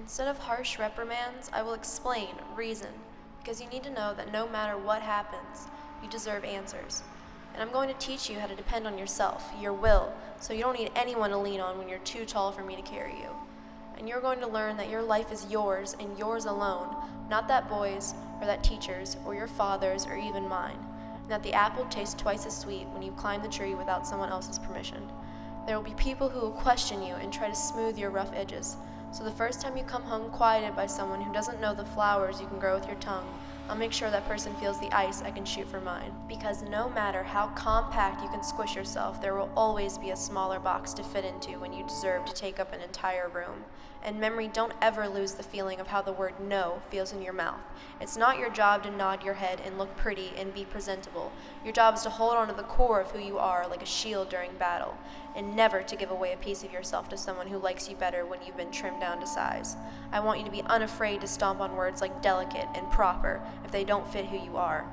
Instead of harsh reprimands, I will explain, reason, because you need to know that no matter what happens, you deserve answers. And I'm going to teach you how to depend on yourself, your will, so you don't need anyone to lean on when you're too tall for me to carry you. And you're going to learn that your life is yours and yours alone, not that boy's or that teacher's or your father's or even mine. And that the apple tastes twice as sweet when you climb the tree without someone else's permission. There will be people who will question you and try to smooth your rough edges. So the first time you come home quieted by someone who doesn't know the flowers you can grow with your tongue, I'll make sure that person feels the ice I can shoot for mine. Because no matter how compact you can squish yourself, there will always be a smaller box to fit into when you deserve to take up an entire room. And memory, don't ever lose the feeling of how the word no feels in your mouth. It's not your job to nod your head and look pretty and be presentable. Your job is to hold on to the core of who you are like a shield during battle, and never to give away a piece of yourself to someone who likes you better when you've been trimmed down to size. I want you to be unafraid to stomp on words like delicate and proper if they don't fit who you are.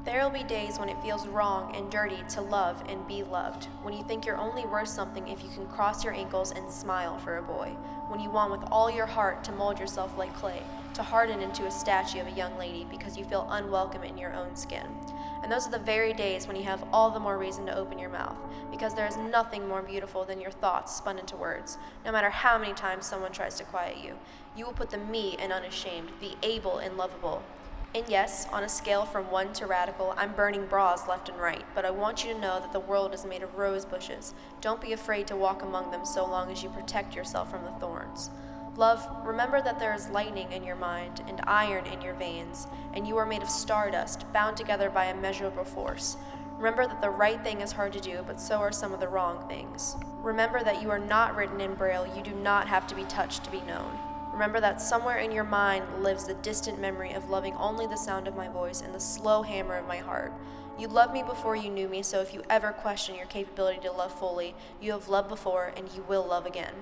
There will be days when it feels wrong and dirty to love and be loved, when you think you're only worth something if you can cross your ankles and smile for a boy, when you want with all your heart to mold yourself like clay, to harden into a statue of a young lady because you feel unwelcome in your own skin. And those are the very days when you have all the more reason to open your mouth, because there is nothing more beautiful than your thoughts spun into words. No matter how many times someone tries to quiet you, you will put the me in unashamed, the able in lovable. And yes, on a scale from 1 to radical, I'm burning bras left and right, but I want you to know that the world is made of rose bushes. Don't be afraid to walk among them so long as you protect yourself from the thorns. Love, remember that there is lightning in your mind and iron in your veins, and you are made of stardust, bound together by immeasurable force. Remember that the right thing is hard to do, but so are some of the wrong things. Remember that you are not written in Braille, you do not have to be touched to be known. Remember that somewhere in your mind lives the distant memory of loving only the sound of my voice and the slow hammer of my heart. You loved me before you knew me, so if you ever question your capability to love fully, you have loved before and you will love again.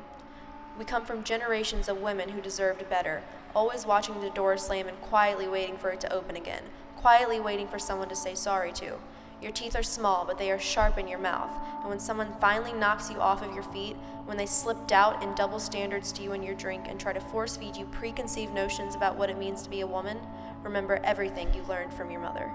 We come from generations of women who deserved better, always watching the door slam and quietly waiting for it to open again, quietly waiting for someone to say sorry to. Your teeth are small, but they are sharp in your mouth, and when someone finally knocks you off of your feet, when they slip doubt and double standards to you in your drink and try to force-feed you preconceived notions about what it means to be a woman, remember everything you learned from your mother.